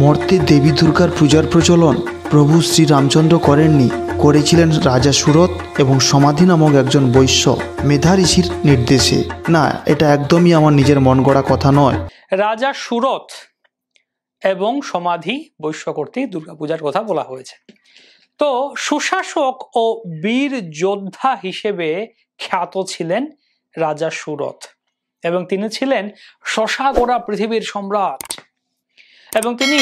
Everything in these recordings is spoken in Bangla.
মর্তে দেবী দুর্গার পূজার প্রচলন প্রভু শ্রী রামচন্দ্র করেননি, করেছিলেন রাজা সুরত এবং সমাধি নামক একজন বৈশ্য মেধা ঋষির নির্দেশে। না, এটা একদমই আমার নিজের মন গড়া কথা নয়। রাজা সুরত এবং সমাধি বৈশ্য কর্তৃক দুর্গাপূজার কথা বলা হয়েছে। তো সুশাসক ও বীর যোদ্ধা হিসেবে খ্যাত ছিলেন রাজা সুরত এবং তিনি ছিলেন শশাগোড়া পৃথিবীর সম্রাট। এবং তিনি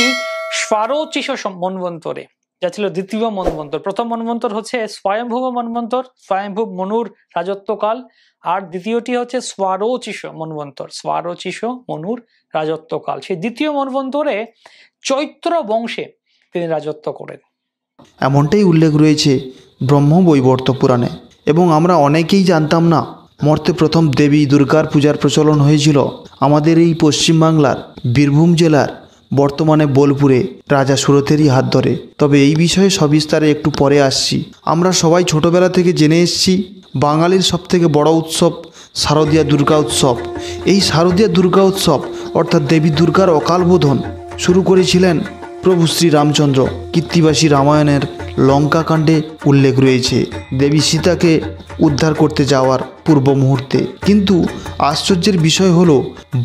স্বারোচিষ মন্বন্তরে, যা ছিল দ্বিতীয় মন্বন্তর, প্রথম মন্বন্তর হচ্ছে স্বয়ংভুব মন্বন্তর, স্বয়ংভুব মনুর রাজত্বকাল, আর দ্বিতীয়টি হচ্ছে স্বারোচিষ মন্বন্তর, স্বারোচিষ মনুর রাজত্বকাল। সেই দ্বিতীয় মন্বন্তরে চৈত্র বংশে তিনি রাজত্ব করেন। এমনটাই উল্লেখ রয়েছে ব্রহ্মবৈবর্ত পুরাণে। এবং আমরা অনেকেই জানতাম না মর্তে প্রথম দেবী দুর্গার পূজার প্রচলন হয়েছিল আমাদের এই পশ্চিমবাংলার বীরভূম জেলার বর্তমানে বোলপুরে রাজা সুরতেরই হাত ধরে। তবে এই বিষয়ে সবিস্তারে একটু পরে আসছি। আমরা সবাই ছোটবেলা থেকে জেনে এসেছি বাঙালির সবথেকে বড় উৎসব শারদীয়া দুর্গা উৎসব। এই শারদীয়া দুর্গা উৎসব অর্থাৎ দেবী দুর্গার অকাল বোধন শুরু করেছিলেন প্রভু শ্রী রামচন্দ্র। কীর্তিবাসী রামায়ণের লঙ্কাকাণ্ডে উল্লেখ রয়েছে দেবী সীতাকে উদ্ধার করতে যাওয়ার পূর্ব মুহূর্তে। কিন্তু আশ্চর্যের বিষয় হলো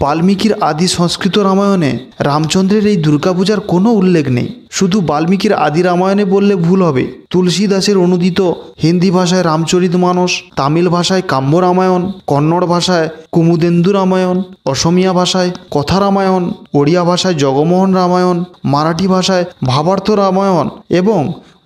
বাল্মীকির আদি সংস্কৃত রামায়ণে রামচন্দ্রের এই দুর্গাপূজার কোনো উল্লেখ নেই। শুধু বাল্মীকির আদি রামায়ণে বললে ভুল হবে। তুলসী দাসের অনুদিত হিন্দি ভাষায় রামচরিতমানস, তামিল ভাষায় কাম্য রামায়ণ, কন্নড় ভাষায় কুমুদেন্দু রামায়ণ, অসমিয়া ভাষায় কথা রামায়ণ, ওড়িয়া ভাষায় জগমোহন রামায়ণ, মারাঠি ভাষায় ভাবার্থ রামায়ণ এবং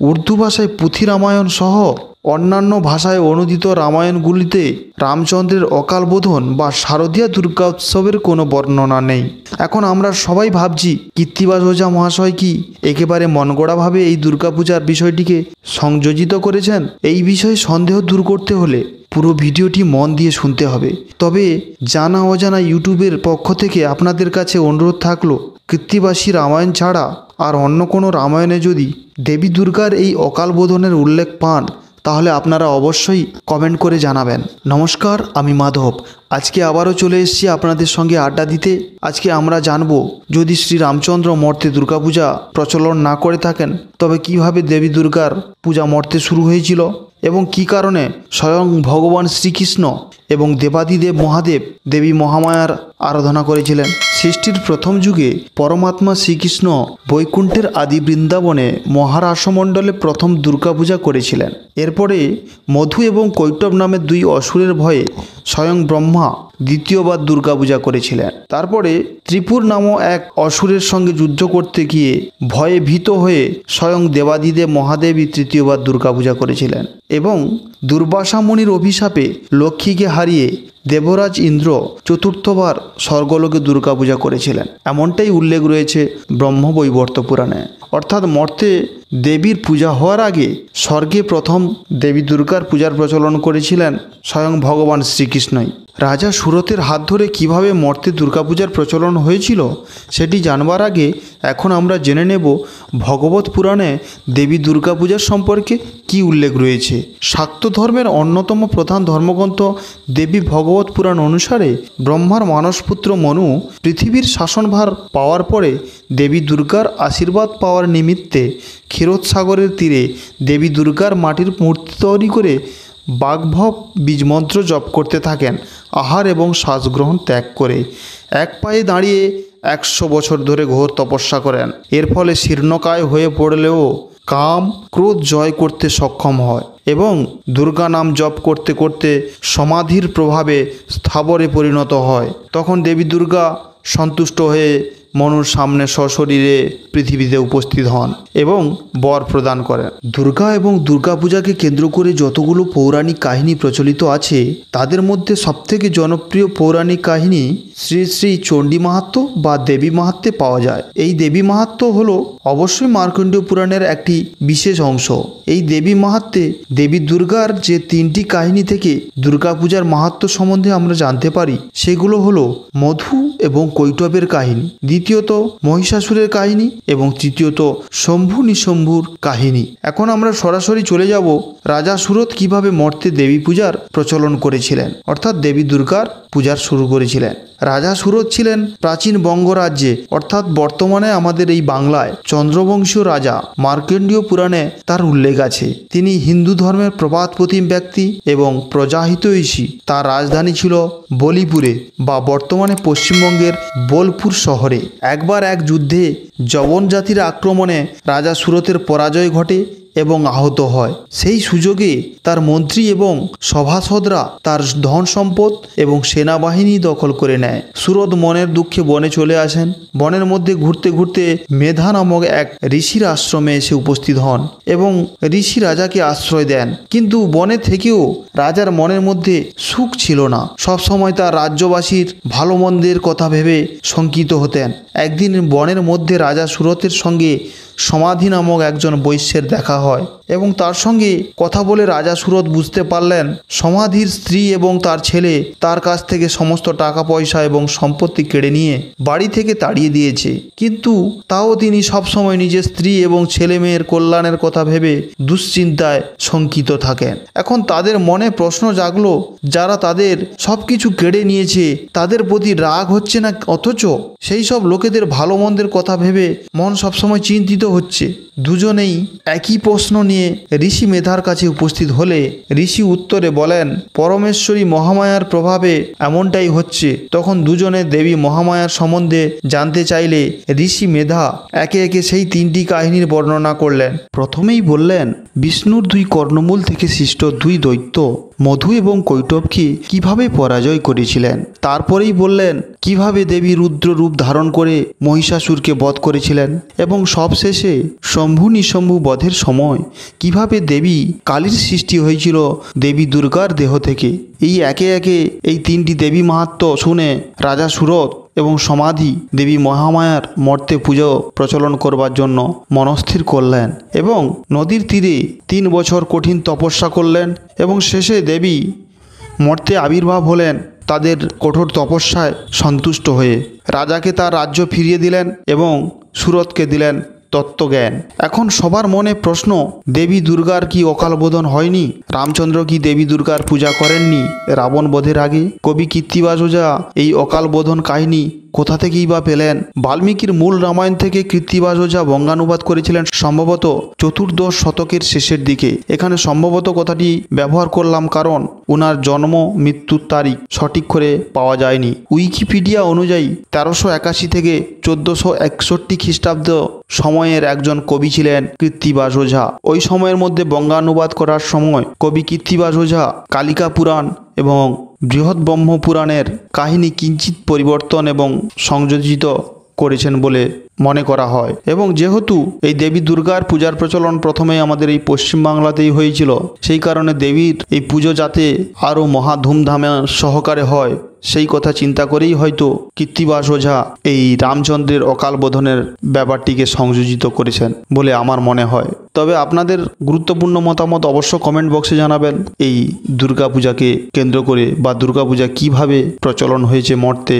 উর্দু ভাষায় পুঁথি রামায়ণ সহ অন্যান্য ভাষায় অনুদিত রামায়ণগুলিতে রামচন্দ্রের অকাল বোধন বা শারদীয়া দুর্গা উৎসবের কোনো বর্ণনা নেই। এখন আমরা সবাই ভাবছি কীর্তিবাস ওঝা মহাশয় কি একেবারে মনগড়াভাবে এই দুর্গাপূজার বিষয়টিকে সংযোজিত করেছেন? এই বিষয়ে সন্দেহ দূর করতে হলে পুরো ভিডিওটি মন দিয়ে শুনতে হবে। তবে জানা অজানা ইউটিউবের পক্ষ থেকে আপনাদের কাছে অনুরোধ থাকলো, কীর্তিবাসী রামায়ণ ছাড়া আর অন্য কোনো রামায়ণে যদি দেবী দুর্গার এই অকাল বোধনের উল্লেখ পান তাহলে আপনারা অবশ্যই কমেন্ট করে জানাবেন। নমস্কার, আমি মাধব। আজকে আবারও চলে এসেছি আপনাদের সঙ্গে আড্ডা দিতে। আজকে আমরা জানব যদি শ্রী রামচন্দ্র মর্তে দুর্গাপূজা প্রচলন না করে থাকেন তবে কিভাবে দেবী দুর্গার পূজা মর্তে শুরু হয়েছিল এবং কি কারণে স্বয়ং ভগবান শ্রীকৃষ্ণ এবং দেবাদিদেব মহাদেব দেবী মহামায়ার আরাধনা করেছিলেন। সৃষ্টির প্রথম যুগে পরমাত্মা শ্রীকৃষ্ণ বৈকুণ্ঠের আদি বৃন্দাবনে মহারাসমণ্ডলে প্রথম দুর্গাপূজা করেছিলেন। এরপরে মধু এবং কৈটব নামের দুই অসুরের ভয়ে স্বয়ং ব্রহ্মা দ্বিতীয়বার দুর্গাপূজা করেছিলেন। তারপরে ত্রিপুর নামক এক অসুরের সঙ্গে যুদ্ধ করতে গিয়ে ভয়ে ভীত হয়ে স্বয়ং দেবাদিদেব মহাদেবী তৃতীয়বার দুর্গাপূজা করেছিলেন এবং দুর্বাসা মুনির অভিশাপে লক্ষ্মীকে হারিয়ে দেবরাজ ইন্দ্র চতুর্থবার স্বর্গলোকে দুর্গাপূজা করেছিলেন। এমনটাই উল্লেখ রয়েছে ব্রহ্মবৈবর্ত পুরাণে। অর্থাৎ মর্তে দেবীর পূজা হওয়ার আগে স্বর্গে প্রথম দেবী দুর্গার পূজার প্রচলন করেছিলেন স্বয়ং ভগবান শ্রীকৃষ্ণই। রাজা সুরতের হাত ধরে কিভাবে মর্তে দুর্গাপূজার প্রচলন হয়েছিল সেটি জানবার আগে এখন আমরা জেনে নেব ভগবত পুরাণে দেবী দুর্গাপূজার সম্পর্কে কি উল্লেখ রয়েছে। শাক্ত ধর্মের অন্যতম প্রধান ধর্মগ্রন্থ দেবী ভগবত পুরাণ অনুসারে ব্রহ্মার মানসপুত্র মনু পৃথিবীর শাসনভার পাওয়ার পরে দেবী দুর্গার আশীর্বাদ পাওয়ার নিমিত্তে ক্ষীরোদসাগরের তীরে দেবী দুর্গার মাটির মূর্তি তৈরি করে বাগ্ভব বীজমন্ত্র জপ করতে থাকেন আহার এবং শ্বাসগ্রহণ ত্যাগ করে। এক পায়ে দাঁড়িয়ে 100 বছর ধরে ঘোর তপস্যা করেন। এর ফলে শীর্ণকায় হয়ে পড়লেও কাম ক্রোধ জয় করতে সক্ষম হয় এবং দুর্গা নাম জপ করতে করতে সমাধির প্রভাবে স্থাবরে পরিণত হয়। তখন দেবী দুর্গা সন্তুষ্ট হয়ে মনুর সামনে সশরীরে পৃথিবীতে উপস্থিত হন এবং বর প্রদান করেন। দুর্গা এবং দুর্গাপূজাকে কেন্দ্র করে যতগুলো পৌরাণিক কাহিনী প্রচলিত আছে তাদের মধ্যে সবথেকে জনপ্রিয় পৌরাণিক কাহিনী শ্রী শ্রী চণ্ডী মাহাত্ম্য বা দেবী মাহাত্ম্যে পাওয়া যায়। এই দেবী মাহাত্ম্য হলো অবশ্যই মার্কণ্ডেয় পুরাণের একটি বিশেষ অংশ। এই দেবী মাহাত্ম্যে দেবী দুর্গার যে 3টি কাহিনী থেকে দুর্গাপূজার মাহাত্ম্য সম্বন্ধে আমরা জানতে পারি সেগুলো হলো মধু এবং কৈটবের কাহিনী, দ্বিতীয়ত মহিষাসুরের কাহিনী এবং তৃতীয়ত শম্ভু নিশম্ভুর কাহিনী। এখন আমরা সরাসরি চলে যাব রাজা সুরত কিভাবে মর্তে দেবী পূজার প্রচলন করেছিলেন অর্থাৎ দেবী দুর্গার পূজার শুরু করেছিলেন। রাজা সুরত ছিলেন প্রাচীন বঙ্গরাজ্যে অর্থাৎ বর্তমানে আমাদের এই বাংলায় চন্দ্রবংশীয় রাজা। মার্কণ্ডেয় পুরাণে তার উল্লেখ আছে। তিনি হিন্দু ধর্মের প্রবাদ প্রতিম ব্যক্তি এবং প্রজাহিতৈষী। তার রাজধানী ছিল বলিপুরে বা বর্তমানে পশ্চিমবঙ্গের বোলপুর শহরে। একবার এক যুদ্ধে যবন জাতির আক্রমণে রাজা সুরতের পরাজয় ঘটে এবং আহত হয়। সেই সুযোগে তার মন্ত্রী এবং সভাসদরা তার ধন সম্পদ এবং সেনাবাহিনী দখল করে নেয়। সুরত মনের দুঃখে বনে চলে আসেন। বনের মধ্যে ঘুরতে ঘুরতে মেধা নামক এক ঋষির আশ্রমে এসে উপস্থিত হন এবং ঋষি রাজাকে আশ্রয় দেন। কিন্তু বনে থেকেও রাজার মনের মধ্যে সুখ ছিল না। সবসময় তার রাজ্যবাসীর ভালো মন্দের কথা ভেবে শঙ্কিত হতেন। একদিন বনের মধ্যে রাজা সুরতের সঙ্গে সমাধি নামক একজন বৈশ্যের দেখা হয় এবং তার সঙ্গে কথা বলে রাজা সুরত বুঝতে পারলেন সমাধির স্ত্রী এবং তার ছেলে তার কাছ থেকে সমস্ত টাকা পয়সা এবং সম্পত্তি কেড়ে নিয়ে বাড়ি থেকে তাড়িয়ে দিয়েছে। কিন্তু তাও তিনি সবসময় নিজের স্ত্রী এবং ছেলে মেয়ের কল্যাণের কথা ভেবে দুশ্চিন্তায় শঙ্কিত থাকেন। এখন তাদের মনে প্রশ্ন জাগলো, যারা তাদের সব কিছু কেড়ে নিয়েছে তাদের প্রতি রাগ হচ্ছে না, অথচ সেই সব লোকেদের ভালো মন্দের কথা ভেবে মন সবসময় চিন্তিত হচ্ছে। দুজনেই একই প্রশ্ন নিয়ে ঋষি মেধার কাছে উপস্থিত হলে ঋষি উত্তরে বলেন, পরমেশ্বরী মহামায়ার প্রভাবে এমনটাই হচ্ছে। তখন দুজনে দেবী মহামায়ার সম্বন্ধে জানতে চাইলে ঋষি মেধা একে একে সেই তিনটি কাহিনীর বর্ণনা করলেন। প্রথমেই বললেন বিষ্ণুর দুই কর্ণমূল থেকে সৃষ্ট দুই দৈত্য মধু এবং কৈটবকে কিভাবে পরাজয় করেছিলেন। তারপরেই বললেন কিভাবে দেবী রুদ্র রূপ ধারণ করে মহিষাসুরকে বধ করেছিলেন এবং সবশেষে শম্ভু নিঃশম্ভু বধের সময় কিভাবে দেবী কালীর সৃষ্টি হয়েছিল দেবী দুর্গার দেহ থেকে। এই একে একে এই তিনটি দেবী মাহাত্ম্য শুনে রাজা সুরত এবং সমাধি দেবী মহামায়ার মর্তে পুজো প্রচলন করবার জন্য মনস্থির করলেন এবং নদীর তীরে 3 বছর কঠিন তপস্যা করলেন এবং শেষে দেবী মর্তে আবির্ভাব হলেন তাদের কঠোর তপস্যায় সন্তুষ্ট হয়ে। রাজাকে তার রাজ্য ফিরিয়ে দিলেন এবং সুরতকে দিলেন তত্ত্বজ্ঞান। এখন সবার মনে প্রশ্ন, দেবী দুর্গার কি অকাল বোধন হয়নি? রামচন্দ্র কি দেবী দুর্গার পূজা করেননি রাবণ বধের আগে? কবি কীর্তিবাস ওঝা এই অকাল বোধন কাহিনী কোথা থেকেই বা পেলেন? বাল্মীকির মূল রামায়ণ থেকে কীর্তিবাস ওঝা বঙ্গানুবাদ করেছিলেন সম্ভবত 14 শতকের শেষের দিকে। এখানে সম্ভবত কথাটি ব্যবহার করলাম কারণ ওনার জন্ম মৃত্যুর তারিখ সঠিক করে পাওয়া যায়নি। উইকিপিডিয়া অনুযায়ী 1381 থেকে 1461 খ্রিস্টাব্দ সময়ের একজন কবি ছিলেন কীর্তিবাস ওঝা। ওই সময়ের মধ্যে বঙ্গানুবাদ করার সময় কবি কীর্তিবাস ওঝা কালিকা পুরাণ এবং বৃহৎ ব্রহ্ম পুরাণের কাহিনী কিঞ্চিত পরিবর্তন এবং সংযোজিত করেছেন বলে মনে করা হয়। এবং যেহেতু এই দেবী দুর্গার পূজার প্রচলন প্রথমে আমাদের এই পশ্চিমবাংলাতেই হয়েছিল, সেই কারণে দেবীর এই পুজো যাতে আরও মহা ধুমধামে সহকারে হয় সেই কথা চিন্তা করেই হয়তো কীর্তিবাস ওঝা এই রামচন্দ্রের অকাল বোধনের ব্যাপারটিকে সংযোজিত করেছেন বলে আমার মনে হয়। তবে আপনাদের গুরুত্বপূর্ণ মতামত অবশ্য কমেন্ট বক্সে জানাবেন এই দুর্গাপূজাকে কেন্দ্র করে বা দুর্গাপূজা কিভাবে প্রচলন হয়েছে মর্তে।